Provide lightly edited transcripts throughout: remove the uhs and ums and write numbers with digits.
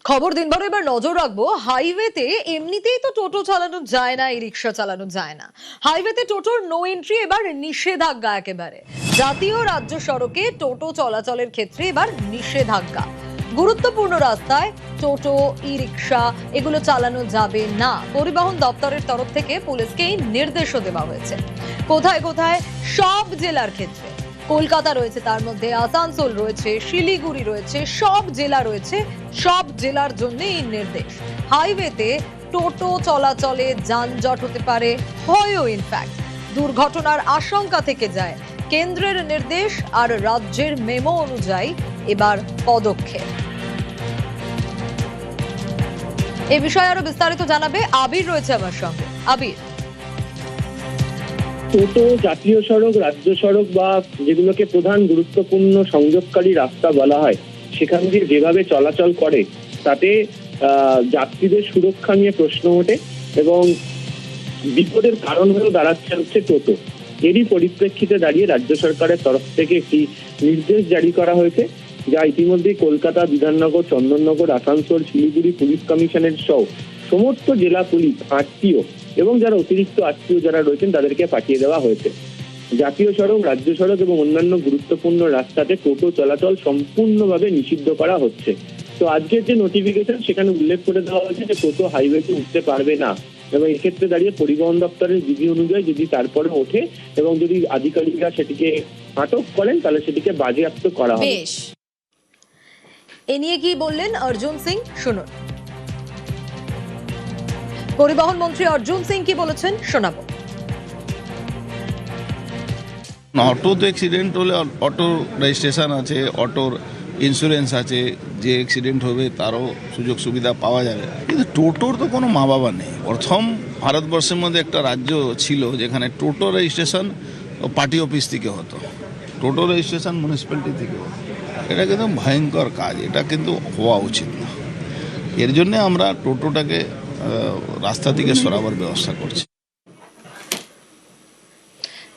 খবর দিনভর এবার নজর রাখবো হাইওয়েতে। এমনিতেই তো টোটো চালানো যায় না, এই রিক্সা চালানো যায় না। হাইওয়েতে টোটোর নো এন্ট্রি এবার নিষেধাজ্ঞা একেবারে। জাতীয় রাজ্য সড়কে টোটো চলাচলের ক্ষেত্রে এবার নিষেধাজ্ঞা। গুরুত্বপূর্ণ রাস্তায় টোটো, ই রিক্সা এগুলো চালানো যাবে না। পরিবহন দপ্তরের তরফ থেকে পুলিশকে এই নির্দেশও দেওয়া হয়েছে। কোথায় কোথায়? সব জেলার ক্ষেত্রে। কলকাতা রয়েছে, তার মধ্যে আসানসোল রয়েছে, শিলিগুড়ি রয়েছে, সব জেলা রয়েছে। সব জেলার জন্য এই নির্দেশ। হাইওয়েতে টোটো চলাচলে যানজট হতে পারে, হয়ও ইনফ্যাক্ট। দুর্ঘটনার আশঙ্কা থেকে যায়। কেন্দ্রের নির্দেশ আর রাজ্যের মেমো অনুযায়ী এবার পদক্ষেপ। এ বিষয়ে আরো বিস্তারিত জানাবে আবির, রয়েছে আমার সঙ্গে। আবির, টোটো জাতীয় সড়ক, রাজ্য সড়ক বা যেগুলোকে প্রধান গুরুত্বপূর্ণ সংযোগকারী রাস্তা বলা হয়, সেখান দিয়ে যেভাবে চলাচল করে তাতে যাত্রীদের সুরক্ষা নিয়ে প্রশ্ন ওঠে এবং বিপদের কারণ হয়ে দাঁড়াচ্ছে হচ্ছে টোটো। এরই পরিপ্রেক্ষিতে দাঁড়িয়ে রাজ্য সরকারের তরফ থেকে একটি নির্দেশ জারি করা হয়েছে, যা ইতিমধ্যে কলকাতা, বিধাননগর, চন্দননগর, আসানসোল, শিলিগুড়ি পুলিশ কমিশনের সহ সমস্ত জেলা পুলিশ, আরটিও এবং যারা অতিরিক্ত আরটিও যারা রয়েছেন তাদেরকে পাঠিয়ে দেওয়া হয়েছে। জাতীয় সড়ক, রাজ্য সড়ক এবং অন্যান্য গুরুত্বপূর্ণ রাস্তাতে টোটো চলাচল সম্পূর্ণভাবে নিষিদ্ধ করা হচ্ছে। তো আজকের যে নোটিফিকেশন, সেখানে উল্লেখ করে দেওয়া হয়েছে যে টোটো হাইওয়েতে উঠতে পারবে না এবং এক্ষেত্রে দাঁড়িয়ে পরিবহন দপ্তরের বিধি অনুযায়ী যদি তারপরে ওঠে এবং যদি আধিকারিকরা সেটিকে আটক করেন তাহলে সেটিকে বাজেয়াপ্ত করা হবে। এ নিয়ে কি বললেন অর্জুন সিং, শুনুন। পরিবহন মন্ত্রী অর্জুন সিং কি বলেছেন শোনাবো। অটো তো অ্যাক্সিডেন্ট হলে অটোর রেজিস্ট্রেশন আছে, অটোর ইন্স্যুরেন্স আছে, যে অ্যাক্সিডেন্ট হবে তারও সুযোগ সুবিধা পাওয়া যাবে। কিন্তু টোটোর তো কোনো মা বাবা নেই। প্রথম ভারতবর্ষের মধ্যে একটা রাজ্য ছিল যেখানে টোটো রেজিস্ট্রেশন পার্টি অফিস থেকে হতো, টোটো রেজিস্ট্রেশন মিউনিসিপ্যালিটি থেকে হতো। এটা কিন্তু ভয়ঙ্কর কাজ, এটা কিন্তু হওয়া উচিত না। এর জন্য আমরা টোটোটাকে রাস্তা থেকে সরাবার ব্যবস্থা করছি।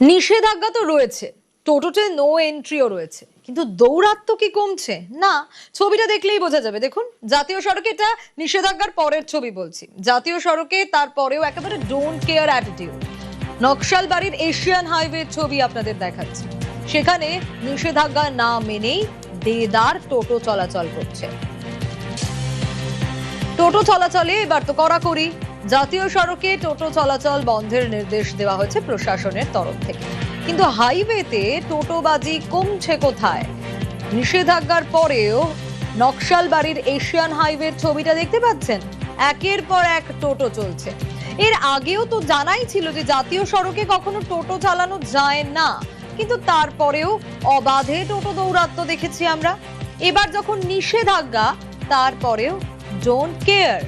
নিষেধাজ্ঞা তো রয়েছে, টোটোতে নো এন্ট্রিও রয়েছে, কিন্তু দৌরাত্ম কি কমছে? না, ছবিটা দেখলেই বোঝা যাবে। দেখুন, জাতীয় সড়কে, এটা নিষেধাজ্ঞার পরের ছবি বলছি, জাতীয় সড়কে তারপরেও একেবারে ডোন্ট কেয়ার অ্যাটিটিউড। নকশালবাড়ির এশিয়ান হাইওয়ে ছবি আপনাদের দেখাচ্ছি। সেখানে নিষেধাজ্ঞা না মেনেই দেদার টোটো চলাচল করছে। টোটো চলাচলে এবার তো কড়াকড়ি। জাতীয় সড়কে টোটো চলাচল বন্ধের নির্দেশ দেওয়া হয়েছে প্রশাসনের তরফ থেকে, কিন্তু হাইওয়েতে টোটোবাজি কমছে কোথায়? নিষেধাজ্ঞার পরেও নকশালবাড়ির এশিয়ান হাইওয়ের ছবিটা দেখতে পাচ্ছেন, একের পর এক টোটো চলছে। এর আগেও তো জানাই ছিল যে জাতীয় সড়কে কখনো টোটো চালানো যায় না, কিন্তু তারপরেও অবাধে টোটো দৌরাত্ম দেখেছি আমরা। এবার যখন নিষেধাজ্ঞা, তারপরেও ডোন্ট কেয়ার।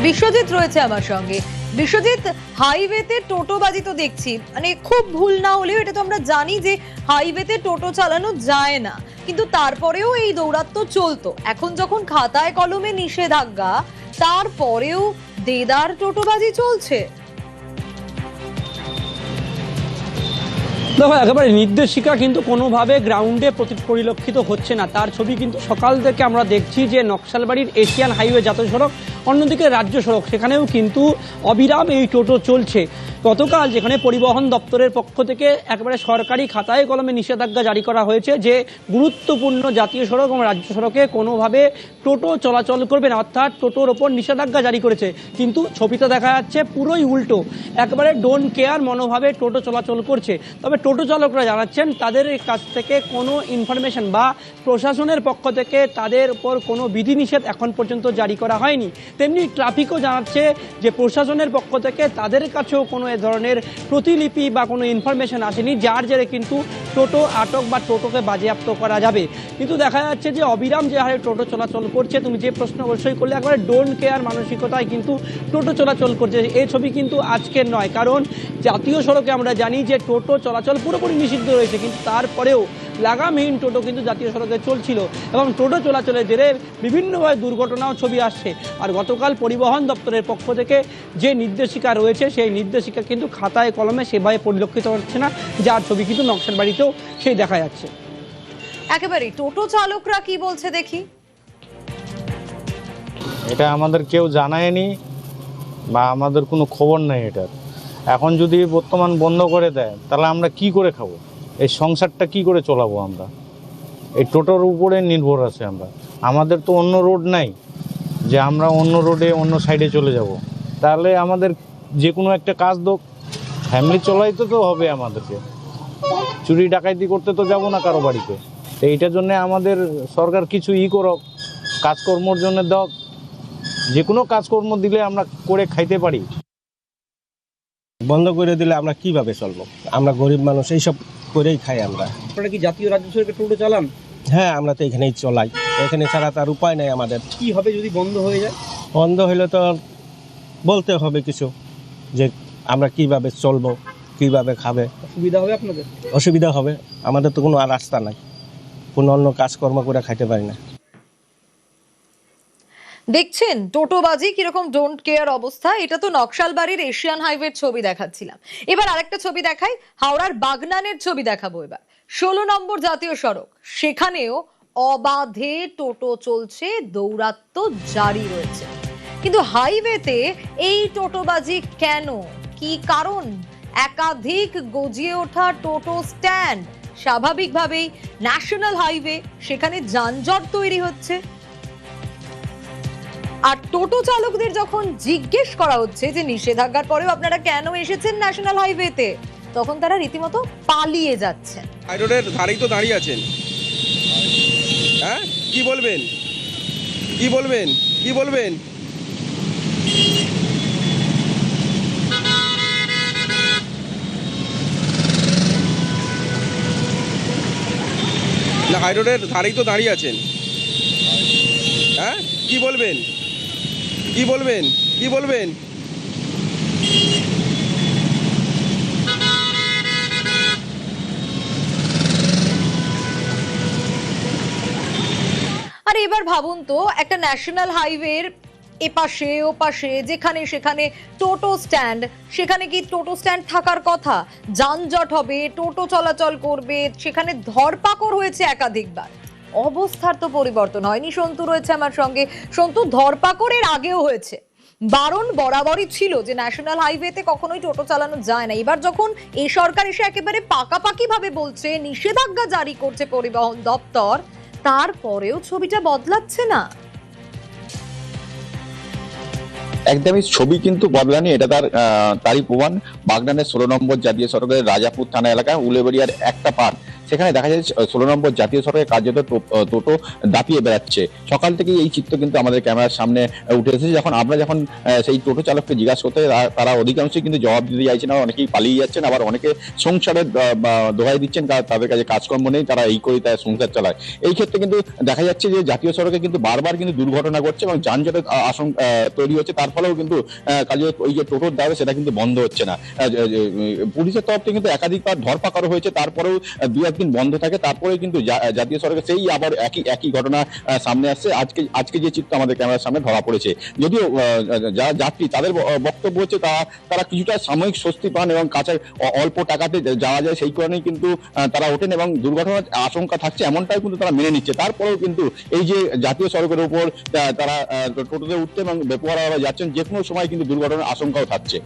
বিশ্বজিৎ রয়েছে আমার সঙ্গে। বিশ্বজিৎ, হাইওয়েতে টোটোবাজি তো দেখছি, মানে খুব ভুল না হলেও এটা তো আমরা জানি যে হাইওয়েতে টোটো চালানো যায় না, কিন্তু তারপরেও এই দৌরাত্ম চলতো। এখন যখন খাতায় কলমে নিষেধাজ্ঞা, তারপরেও দেদার টোটোবাজি চলছে। দেখো, একেবারে নির্দেশিকা কিন্তু কোনোভাবে গ্রাউন্ডে পরিলক্ষিত হচ্ছে না। তার ছবি কিন্তু সকাল থেকে আমরা দেখছি যে নকশালবাড়ির এশিয়ান হাইওয়ে জাতীয় সড়ক, অন্যদিকে রাজ্য সড়ক, সেখানেও কিন্তু অবিরাম এই টোটো চলছে। গতকাল যেখানে পরিবহন দপ্তরের পক্ষ থেকে একেবারে সরকারি খাতায় কলমে নিষেধাজ্ঞা জারি করা হয়েছে যে গুরুত্বপূর্ণ জাতীয় সড়ক এবং রাজ্য সড়কে কোনোভাবে টোটো চলাচল করবে না, অর্থাৎ টোটোর ওপর নিষেধাজ্ঞা জারি করেছে, কিন্তু ছবিতে দেখা যাচ্ছে পুরোই উল্টো। একেবারে ডোন্ট কেয়ার মনোভাবে টোটো চলাচল করছে। তবে টোটো চালকরা জানাচ্ছেন তাদের কাছ থেকে কোনো ইনফরমেশন বা প্রশাসনের পক্ষ থেকে তাদের উপর কোনো বিধিনিষেধ এখন পর্যন্ত জারি করা হয়নি। তেমনি ট্রাফিকও জানাচ্ছে যে প্রশাসনের পক্ষ থেকে তাদের কাছেও কোনো এ ধরনের প্রতিলিপি বা কোনো ইনফরমেশন আসেনি, যার জেরে কিন্তু টোটো আটক বা টোটোকে বাজেয়াপ্ত করা যাবে। কিন্তু দেখা যাচ্ছে যে অবিরাম যে হারে টোটো চলাচল করছে, তুমি যে প্রশ্ন অবশ্যই করলে, একবারে ডোন্ট কেয়ার মানসিকতায় কিন্তু টোটো চলাচল করছে। এই ছবি কিন্তু আজকের নয়, কারণ জাতীয় সড়কে আমরা জানি যে টোটো চলাচল পুরোপুরি নিষিদ্ধ রয়েছে, কিন্তু তারপরেও লাগামহীন টোটো কিন্তু জাতীয় সড়কে চলছিল এবং টোটো চলাচলের জেরে বিভিন্নভাবে দুর্ঘটনাও ছবি আসছে। আর গতকাল পরিবহন দপ্তরের পক্ষ থেকে যে নির্দেশিকা রয়েছে, সেই নির্দেশিকা কিন্তু খাতায় কলমে সেভাবে পরিলক্ষিত হচ্ছে না, যার ছবি কিন্তু নকশালবাড়িতেও সেই দেখা যাচ্ছে। একেবারে টোটো চালকরা কি বলছে দেখি। এটা আমাদের কেউ জানায়নি বা আমাদের কোনো খবর নেই এটার। এখন যদি বর্তমান বন্ধ করে দেয় তাহলে আমরা কি করে খাবো? এই সংসারটা কি করে চলাবো? আমরা এই টোটোর উপরে নির্ভর আছে আমরা। আমাদের তো অন্য রোড নাই যে আমরা অন্য রোডে অন্য সাইডে চলে যাব। তাহলে আমাদের যে কোনো একটা কাজ দোক, ফ্যামিলি চলাইতে তো হবে আমাদেরকে। চুরি ডাকাইতি করতে তো যাব না কারো বাড়িতে। তো এইটার জন্য আমাদের সরকার কিছু করক, কাজকর্মর জন্য দাও। যে কোনো কাজকর্ম দিলে আমরা করে খাইতে পারি। বন্ধ করে দিলে আমরা কিভাবে চলবো? আমরা গরিব মানুষ, এইসব করেই খাই আমরা। আপনারা কি জাতীয় রাজ্য সড়কে টোটো চালান? হ্যাঁ, আমরা তো এখানেই চলাই, এখানে ছাড়া তার উপায় নাই আমাদের। কি হবে যদি বন্ধ হয়ে যায়? বন্ধ হলে তো বলতে হবে কিছু, যে আমরা কিভাবে চলবো, কিভাবে খাবে। সুবিধা হবে আপনাদের? অসুবিধা হবে, আমাদের তো কোনো আর রাস্তা নাই, কোনো অন্য কাজকর্ম করে খাইতে পারি না। দেখছেন টোটোবাজি কিরকম ডোন্ট কেয়ার অবস্থা। এটা তো নকশালবাড়ির এশিয়ান হাইওয়ের ছবি দেখাচ্ছিলাম। এবার আরেকটা ছবি দেখাই, হাওড়ার বাগনানের ছবি দেখাবো। এবার 16 নম্বর জাতীয় সড়ক, সেখানেও অবাধে টোটো চলছে, দৌরাত্ম্য জারি রয়েছে। কিন্তু হাইওয়েতে এই টোটোবাজি কেন, কি কারণ? একাধিক গজিয়ে ওঠা টোটো স্ট্যান্ড, স্বাভাবিকভাবেই ন্যাশনাল হাইওয়ে, সেখানে যানজট তৈরি হচ্ছে। আর টোটো চালকদের যখন জিজ্ঞেস করা হচ্ছে যে নিষেধাজ্ঞার পরেও আপনারা কেন এসেছেন ন্যাশনাল হাইওয়েতে, তখন তারা রীতিমতো পালিয়ে যাচ্ছেন। হাই রোডের ধারেই তো দাঁড়িয়ে আছেন, হ্যাঁ কি বলবেন, কি বলবেন, কি বলবেন? না, হাই রোডের ধারেই তো দাঁড়িয়ে আছেন, হ্যাঁ কি বলবেন, কি বলবেন, কি বলবেন? আর এবার ভাবুন তো, একটা ন্যাশনাল হাইওয়ের এপাশে ওপাশে যেখানে সেখানে টোটো স্ট্যান্ড, সেখানে কি টোটো স্ট্যান্ড থাকার কথা? যানজট হবে, টোটো চলাচল করবে, সেখানে ধরপাকড় হয়েছে একাধিকবার। অবস্থার তো পরিবর্তন হয়নি। সন্তু রয়েছে আমার সঙ্গে। সন্তু, ধরপাকড়ের আগেও হয়েছে, বারণ বরাবরই ছিল যে ন্যাশনাল হাইওয়েতে কখনোই টোটো চালানো যায় না। এবার যখন এই সরকার এসে একেবারে পাকাপাকি ভাবে বলছে, নিষেধাজ্ঞা জারি করছে পরিবহন দপ্তর, তারপরেও ছবিটা বদলাচ্ছে না। একদমই ছবি কিন্তু বদলানি, এটা তারই প্রমাণ। বাগনানের 16 নম্বর জাতীয় সড়কের রাজাপুর থানা এলাকায় উলেবেড়িয়ার একটা পার্ক, সেখানে দেখা যাচ্ছে 16 নম্বর জাতীয় সড়কে কার্যত টোটো দাপিয়ে বেড়াচ্ছে। সকাল থেকে এই চিত্র কিন্তু আমাদের ক্যামেরার সামনে উঠে এসেছে। যখন সেই টোটো চালককে জিজ্ঞাসা করতে, তারা অধিকাংশই কিন্তু জবাব দিতে চাইছেন, আর অনেকেই পালিয়ে যাচ্ছেন, আবার অনেকে সংসারের দোহাই দিচ্ছেন, তাদের কাছে কাজকর্ম নেই, তারা এই করে তার সংসার চালায়। এই ক্ষেত্রে কিন্তু দেখা যাচ্ছে যে জাতীয় সড়কে কিন্তু বারবার কিন্তু দুর্ঘটনা ঘটছে এবং যানজটের আশঙ্কা তৈরি হচ্ছে। তার ফলেও কিন্তু কাজে ওই যে টোটোর দ্বারা সেটা কিন্তু বন্ধ হচ্ছে না। পুলিশের তরফ থেকে কিন্তু একাধিকবার ধরপাকড় হয়েছে, তারপরেও 2-1 দিন বন্ধ থাকে, তারপরে কিন্তু জাতীয় সড়কে সেই আবার একই ঘটনা সামনে আসছে। আজকে যে চিত্র আমাদের ক্যামেরার সামনে ধরা পড়েছে, যদিও যারা যাত্রী তাদের বক্তব্য হচ্ছে তারা কিছুটা সাময়িক স্বস্তি পান এবং কাছে অল্প টাকাতে যাওয়া যায়, সেই কারণেই কিন্তু তারা ওঠেন এবং দুর্ঘটনার আশঙ্কা থাকছে এমনটাই কিন্তু তারা মেনে নিচ্ছে। তারপরেও কিন্তু এই যে জাতীয় সড়কের উপর তারা টোটোতে উঠতে এবং বেপরোয়া যাচ্ছেন, যে কোনো সময় কিন্তু দুর্ঘটনার আশঙ্কাও থাকছে।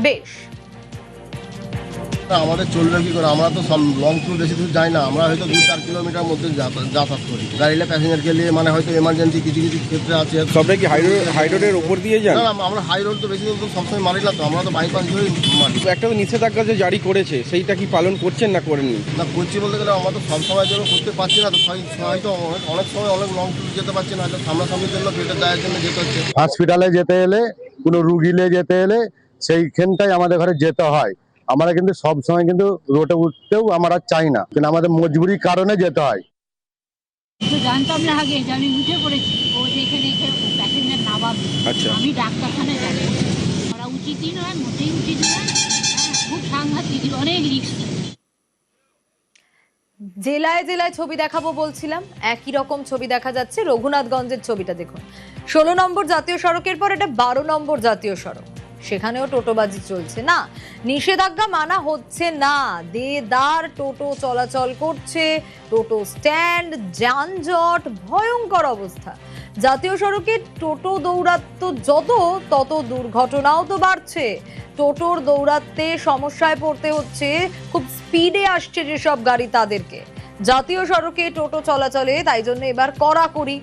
বেশ, আমাদের চলবে কি করে? আমরা তো লং ট্যুর বেশি দূর যাই না, আমরা হয়তো 2-4 কিলোমিটার মধ্যে যাতায়াত করি। গাড়িতে প্যাসেঞ্জারকে নিয়ে, মানে হয়তো এমার্জেন্সি কিছু ক্ষেত্রে আছে। সবটাই কি হাই রোডের উপর দিয়ে যান? না, আমরা হাই রোড তো বেশি দূর তো সবসময় মারি না, তো আমরা তো বাইপাস ধরেই মারি। একটা তো নিষেধাজ্ঞা যে জারি করেছে, সেইটা কি পালন করছেন না করেননি? না, করছি বলতে গেলে আমরা তো সবসময়ের জন্য করতে পারছি না, তো হয়তো অনেক সময় অনেক লং ট্যুর যেতে পারছি না, হয়তো সামনাসামনির জন্য পেটে যাওয়ার জন্য যেতে হচ্ছে। হসপিটালে যেতে এলে, কোনো রুগীলে যেতে এলে সেইখানটাই আমাদের ঘরে যেতে হয়। আমরা কিন্তু সব সময় কিন্তু রোডে উঠতেও আমরা চাই না, কিন্তু আমাদের মজবুরির কারণে যেতে হয়। তো জানতাম না আগে যে আমি উঠে পড়েছি, ও যেখানে প্যাসেঞ্জার নামাবে। আচ্ছা, আমি ডাক্তারখানায় যাবো, করা উচিতই নয়, মোটেই উচিত নয়। খুব সাংঘাতিক, অনেক রিস্ক। জেলায় জেলায় ছবি দেখাবো বলছিলাম, একই রকম ছবি দেখা যাচ্ছে। রঘুনাথগঞ্জের ছবিটা দেখুন, 16 নম্বর জাতীয় সড়কের পর এটা 12 নম্বর জাতীয় সড়ক, সেখানেও টোটোবাজি চলছে না, নিষেধাজ্ঞা মানা হচ্ছে না, দেদার টোটো চলাচল করছে, টোটো স্ট্যান্ড, যানজট, ভয়ঙ্কর অবস্থা। জাতীয় সড়কে টোটো দৌরাত্ম যত, তত দুর্ঘটনাও তো বাড়ছে। টোটোর দৌরাত্মে সমস্যায় পড়তে হচ্ছে, খুব স্পিডে আসছে যেসব গাড়ি তাদেরকে। জাতীয় সড়কে টোটো চলাচলে তাই জন্য এবার কড়াকড়ি।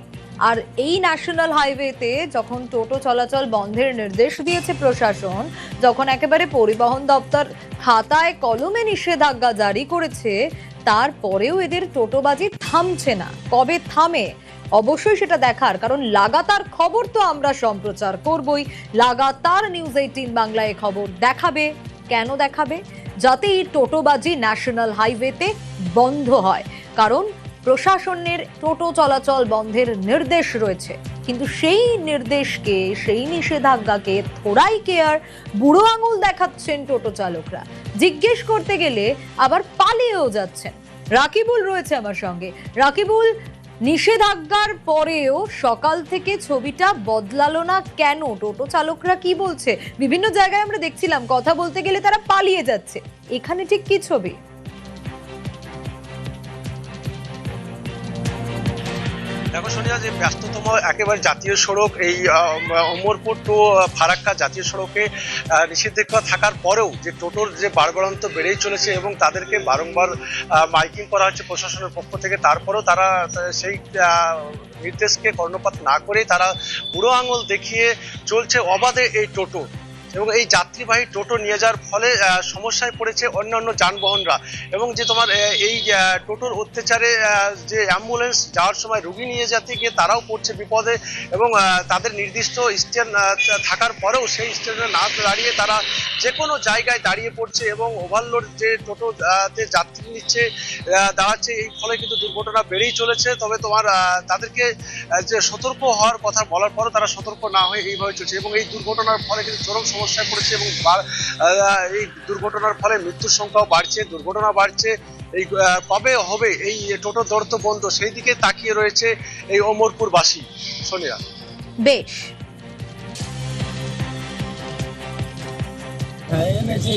আর এই ন্যাশনাল হাইওয়েতে যখন টোটো চলাচল বন্ধের নির্দেশ দিয়েছে প্রশাসন, যখন একেবারে পরিবহন দপ্তর খাতায় কলমে নিষেধাজ্ঞা জারি করেছে, তারপরেও এদের টোটোবাজি থামছে না। কবে থামে অবশ্যই সেটা দেখার, কারণ লাগাতার খবর তো আমরা সম্প্রচার করবই। লাগাতার নিউজ 18 বাংলায় খবর দেখাবে। কেন দেখাবে? যাতে এই টোটোবাজি ন্যাশনাল হাইওয়েতে বন্ধ হয়, কারণ প্রশাসনের টোটো চলাচল বন্ধের নির্দেশ রয়েছে। কিন্তু সেই নির্দেশকে, সেই নিষেধাজ্ঞাকে থোড়াই কেয়ার, বুড়ো আঙুল দেখাচ্ছেন টোটো চালকরা। জিজ্ঞেস করতে গেলে আবার পালিয়েও যাচ্ছেন। রাকিবুল রয়েছে আমার সঙ্গে। রাকিবুল, নিষেধাজ্ঞার পরেও সকাল থেকে ছবিটা বদলালো না কেন? টোটো চালকরা কি বলছে? বিভিন্ন জায়গায় আমরা দেখছিলাম কথা বলতে গেলে তারা পালিয়ে যাচ্ছে, এখানে ঠিক কি ছবি? দেখো সোনিয়া, যে ব্যস্ততম একেবারে জাতীয় সড়ক এই অমরপুর টু ফারাক্কা জাতীয় সড়কে নিষেধাজ্ঞা থাকার পরেও যে টোটোর যে বাড়বাড়ন্ত বেড়েই চলেছে এবং তাদেরকে বারংবার মাইকিং করা হচ্ছে প্রশাসনের পক্ষ থেকে, তারপরেও তারা সেই নির্দেশকে কর্ণপাত না করেই তারা বুড়ো আঙুল দেখিয়ে চলছে অবাধে এই টোটো। এবং এই যাত্রীবাহী টোটো নিয়ে যাওয়ার ফলে সমস্যায় পড়েছে অন্যান্য যানবাহনরা। এবং যে তোমার এই টোটোর অত্যাচারে যে অ্যাম্বুলেন্স যাওয়ার সময় রোগী নিয়ে যেতে গিয়ে তারাও পড়ছে বিপদে, এবং তাদের নির্দিষ্ট স্ট্যান্ড থাকার পরেও সেই স্ট্যান্ডে না দাঁড়িয়ে তারা যে কোনো জায়গায় দাঁড়িয়ে পড়ছে এবং ওভারলোড যে টোটোতে যাত্রী নিচ্ছে দাঁড়াচ্ছে। এই ফলে কিন্তু দুর্ঘটনা বেড়েই চলেছে। তবে তোমার তাদেরকে যে সতর্ক হওয়ার কথা বলার পরও তারা সতর্ক না হয়ে এইভাবে চলছে, এবং এই দুর্ঘটনার ফলে কিন্তু চরম সমস্যায় পড়েছে এবং এই দুর্ঘটনার ফলে মৃত্যুর সংখ্যাও বাড়ছে, দুর্ঘটনা বাড়ছে। এই কবে হবে এই টোটো দৌড়াত্ম বন্ধ, সেই দিকে তাকিয়ে রয়েছে এই অমরপুরবাসী। সোনিয়া, বেশ,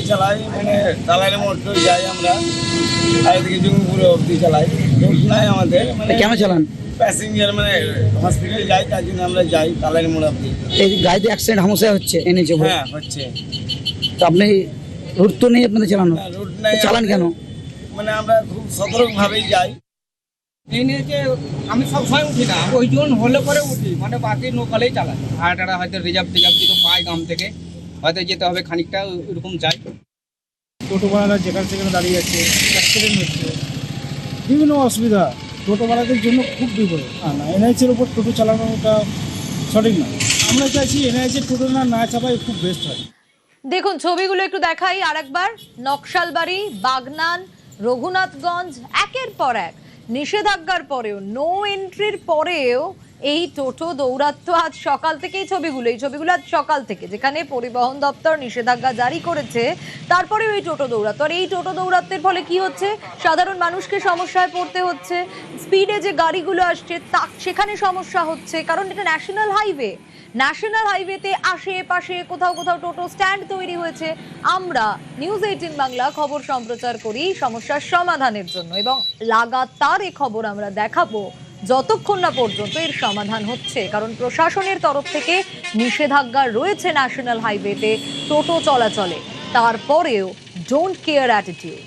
চালাই মানে দালালের মোটর যাই আমরা, এদিকে জঙ্গিপুর অব্দি চালাই, রুট নাই আমাদের। মানে কেন চালান? প্যাসেঞ্জার মানে হসপিটাল যাই, তার জন্য আমরা যাই দালালের মোড় অব্দি। এই গাড়িতে অ্যাক্সিডেন্ট হামসা হচ্ছে এনেছে? হ্যাঁ হচ্ছে। তো আপনি রুট তো নেই আপনাদের চালানো? রুট নাই, চালান কেন? মানে আমরা খুব সতর্কভাবেই যাই। এই নিয়ে যে আমি সবসময় উঠি না, ওই জন হলে পরে উঠি, মানে বাকি লোকালেই চালাই। হাটাটা হয়তো রিজার্ভ যদি পাই গ্রাম থেকে, হয়তো যেতে হবে খানিকটা, ওইরকম যাই। টোটোওয়ালারা যেখানে সেখানে দাঁড়িয়ে আছে, অ্যাক্সিডেন্ট হচ্ছে, বিভিন্ন অসুবিধা টোটোওয়ালাদের জন্য খুব বিপদ। না, এনএইচের উপর টোটো চালানোটা সঠিক না। আমরা চাইছি এনএইচের টোটো না চাপাই খুব বেস্ট হয়। দেখুন ছবিগুলো একটু দেখাই আরেকবার। নকশালবাড়ি, বাগনান, রঘুনাথগঞ্জ, একের পর এক নিষেধাজ্ঞার পরেও, নো এন্ট্রির পরেও এই টোটো দৌরাত্ম্য আজ সকাল থেকে। এই ছবিগুলো আজ সকাল থেকে, যেখানে পরিবহন দপ্তর নিষেধাজ্ঞা জারি করেছে, তারপরেও এই টোটো দৌরাত্ম্য। আর এই টোটো দৌরাত্ম্যের ফলে কি হচ্ছে? সাধারণ মানুষকে সমস্যায় পড়তে হচ্ছে। স্পিডে যে গাড়িগুলো আসছে সেখানে সমস্যা হচ্ছে, কারণ এটা ন্যাশনাল হাইওয়ে। ন্যাশনাল হাইওয়েতে আশেপাশে কোথাও কোথাও টোটো স্ট্যান্ড তৈরি হয়েছে। আমরা নিউজ 18 বাংলা খবর সম্প্রচার করি সমস্যার সমাধানের জন্য, এবং লাগাতার এই খবর আমরা দেখাবো যতক্ষণ না পর্যন্ত এর সমাধান হচ্ছে। কারণ প্রশাসনের তরফ থেকে নিষেধাজ্ঞা রয়েছে ন্যাশনাল হাইওয়েতে টোটো চলাচলে, তারপরেও ডোন্ট কেয়ার অ্যাটিটিউড।